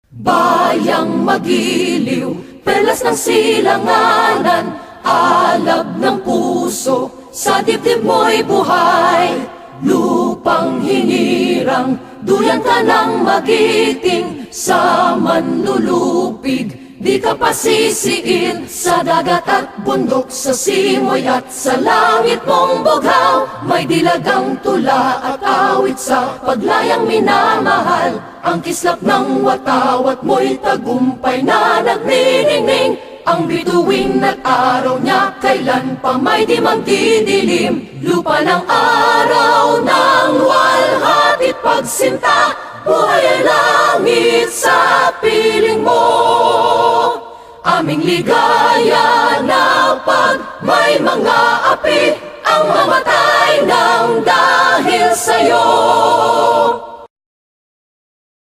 Bayang magiliw, perlas ng silanganan, alab ng puso, sa dibdib mo'y buhay. Lupang hinirang, duyan ka ng magiting, sa manlulupig, di ka pasisiin. Sa dagat at bundok, sa simoy at sa langit mong bughaw, may dilagang tula at awit sa paglayang minamahal. Ang kislap ng watawat mo'y tagumpay na nagniningning. Ang bituin at araw niya kailan pa may di magdidilim. Lupa ng araw ng luwalhati't pagsinta, buhay ay langit sa piling mo. Aming ligaya na pag may mga api ang mamatay ng dahil sa'yo.